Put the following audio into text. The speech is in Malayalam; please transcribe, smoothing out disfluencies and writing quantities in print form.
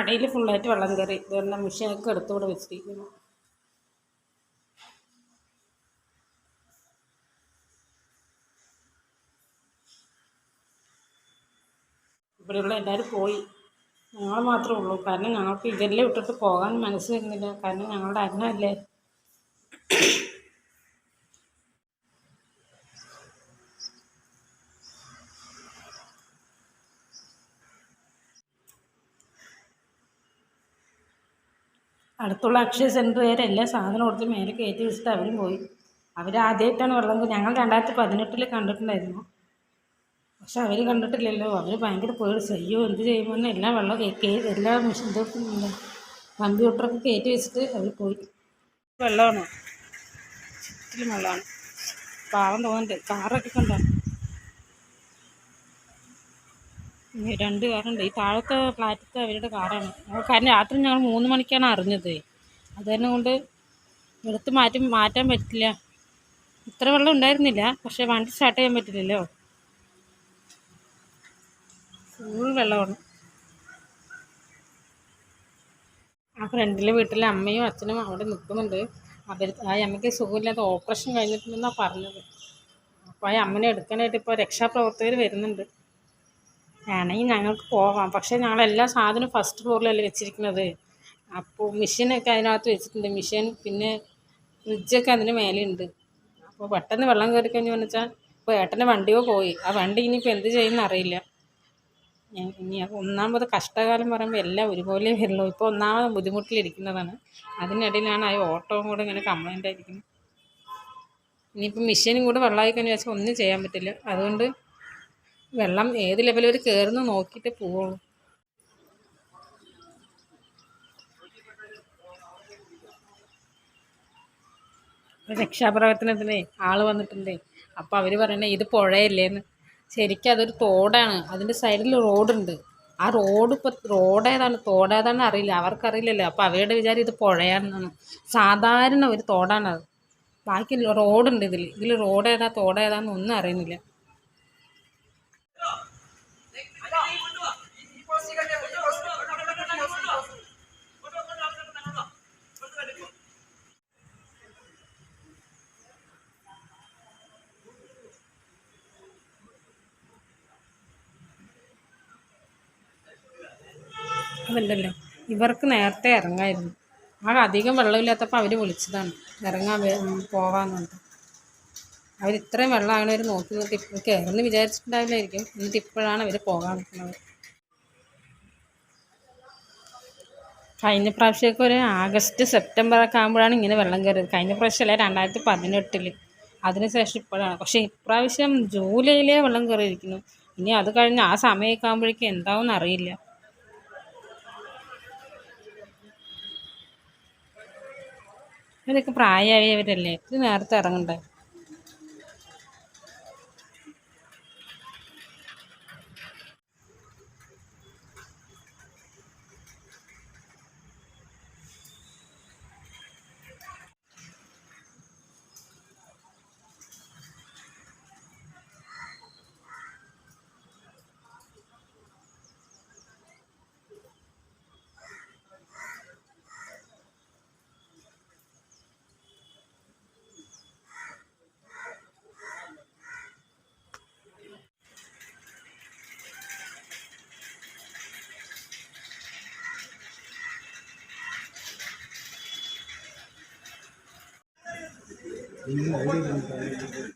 അടിയിൽ ഫുള്ളായിട്ട് വെള്ളം കയറി. ഇതെല്ലാം മെഷീനൊക്കെ എടുത്തുകൂടെ വെച്ചിരിക്കുന്നു. ഇവിടെയുള്ള എല്ലാവരും പോയി, ഞങ്ങൾ മാത്രമേ ഉള്ളൂ. കാരണം ഞങ്ങൾക്ക് ഇതെല്ലാം ഇട്ടിട്ട് പോകാൻ മനസ്സ് വരുന്നില്ല. കാരണം ഞങ്ങളുടെ അന്നമല്ലേ. അടുത്തുള്ള അക്ഷയ സെൻറ്ററുകാർ എല്ലാ സാധനം കൊടുത്ത് മേലെ കയറ്റി വെച്ചിട്ട് അവരും പോയി. അവരാദ്യമായിട്ടാണ് വെള്ളം. ഞങ്ങൾ 2018 കണ്ടിട്ടുണ്ടായിരുന്നു, പക്ഷെ അവർ കണ്ടിട്ടില്ലല്ലോ. അവർ ഭയങ്കര പേടിച്ചു. അയ്യോ എന്ത് ചെയ്യുമെന്ന്. എല്ലാം വെള്ളം എല്ലാ ഇതൊക്കെ കമ്പ്യൂട്ടറൊക്കെ കയറ്റി വെച്ചിട്ട് അവർ പോയി. വെള്ളമാണ്, ചുറ്റിലും വെള്ളമാണ്. പാവം തോന്നുന്നുണ്ട്. കാറൊക്കെ കണ്ടോ, 2 കാറുണ്ട്. ഈ താഴത്തെ ഫ്ലാറ്റത്തെ അവരുടെ കാറാണ്. കാരണം രാത്രി ഞങ്ങൾ 3 മണിക്കാണ് അറിഞ്ഞത്. അത് തന്നെ കൊണ്ട് എടുത്ത് മാറ്റാൻ പറ്റില്ല. ഇത്ര വെള്ളം ഉണ്ടായിരുന്നില്ല, പക്ഷെ വണ്ടി സ്റ്റാർട്ട് ചെയ്യാൻ പറ്റില്ലല്ലോ. ഫുൾ വെള്ളമാണ്. ആ ഫ്രണ്ടിലെ വീട്ടിലെ അമ്മയും അച്ഛനും അവിടെ നിൽക്കുന്നുണ്ട്. ആ അമ്മയ്ക്ക് സുഖമില്ലാത്ത ഓപ്പറേഷൻ കഴിഞ്ഞിട്ടുണ്ടെന്നാണ് പറഞ്ഞത്. അപ്പോൾ ആ അമ്മനെ എടുക്കാനായിട്ട് ഇപ്പോൾ രക്ഷാപ്രവർത്തകർ വരുന്നുണ്ട്. വേണമെങ്കിൽ ഞങ്ങൾക്ക് പോകാം, പക്ഷേ ഞങ്ങളെല്ലാ സാധനവും ഫസ്റ്റ് ഫ്ലോറിലല്ലേ വെച്ചിരിക്കുന്നത്. അപ്പോൾ മെഷീനൊക്കെ അതിനകത്ത് വെച്ചിട്ടുണ്ട്. മെഷീൻ പിന്നെ ഫ്രിഡ്ജൊക്കെ അതിന് മേലെയുണ്ട്. അപ്പോൾ പെട്ടെന്ന് വെള്ളം കയറി കഴിഞ്ഞു വെച്ചാൽ ഇപ്പോൾ ഏട്ടൻ്റെ വണ്ടിയോ പോയി. ആ വണ്ടി ഇനിയിപ്പോൾ എന്ത് ചെയ്യുമെന്ന് അറിയില്ല. ഇനി ഒന്നാമത് കഷ്ടകാലം പറയുമ്പോൾ എല്ലാം ഒരുപോലെ വരുള്ളൂ. ഇപ്പോൾ ഒന്നാമത് ബുദ്ധിമുട്ടിലിരിക്കുന്നതാണ്. അതിനിടയിലാണ് ആ ഓട്ടോവും കൂടെ ഇങ്ങനെ കംപ്ലൈൻ്റ് ആയിരിക്കുന്നത്. ഇനിയിപ്പോൾ മെഷീനും കൂടെ വെള്ളമായി കഴിഞ്ഞാൽ വെച്ചാൽ ഒന്നും ചെയ്യാൻ പറ്റില്ല. അതുകൊണ്ട് വെള്ളം ഏത് ലെവൽ വരെ കയറുന്നു നോക്കിയിട്ട് പോവുള്ളൂ. രക്ഷാപ്രവർത്തനത്തിനേ ആൾ വന്നിട്ടുണ്ടേ. അപ്പോൾ അവർ പറയണേ ഇത് പുഴയല്ലേന്ന്. ശരിക്കും അതൊരു തോടാണ്. അതിൻ്റെ സൈഡിൽ റോഡുണ്ട്. ആ റോഡ് ഇപ്പോൾ റോഡേതാണ് തോടേതാണെന്ന് അറിയില്ല, അവർക്കറിയില്ലല്ലോ. അപ്പോൾ അവരുടെ വിചാരം ഇത് പുഴയാണെന്നാണ്. സാധാരണ ഒരു തോടാണത്. ബാക്കി റോഡുണ്ട്. ഇതിൽ റോഡേതാ തോടേതാണെന്ന് ഒന്നും അറിയുന്നില്ല. അതുണ്ടല്ലോ, ഇവർക്ക് നേരത്തെ ഇറങ്ങായിരുന്നു. അധികം വെള്ളമില്ലാത്തപ്പോൾ അവർ വിളിച്ചതാണ് പോകാമെന്ന് പറഞ്ഞിട്ട്. അവർ ഇത്രയും വെള്ളമാണ് അവർ നോക്കി ഇപ്പോൾ കയറുമെന്ന് വിചാരിച്ചിട്ടുണ്ടാവില്ലായിരിക്കും. എന്നിട്ട് ഇപ്പോഴാണ് അവർ പോകാൻ നിൽക്കുന്നത്. കഴിഞ്ഞ പ്രാവശ്യമൊക്കെ ഒരു ആഗസ്റ്റ് സെപ്റ്റംബറൊക്കെ ആകുമ്പോഴാണ് ഇങ്ങനെ വെള്ളം കയറിയത്. കഴിഞ്ഞ പ്രാവശ്യമല്ലേ 2018. അതിനുശേഷം ഇപ്പോഴാണ്. പക്ഷേ ഇപ്രാവശ്യം ജൂലൈയിലേ വെള്ളം കയറിയിരിക്കുന്നു. ഇനി അത് കഴിഞ്ഞ് ആ സമയമൊക്കെ ആകുമ്പോഴേക്കും എന്താവുമെന്ന് അറിയില്ല. ഇവരൊക്കെ പ്രായമായവരല്ലേ, ഇത് നേരത്തെ ഇറങ്ങണ്ടേ.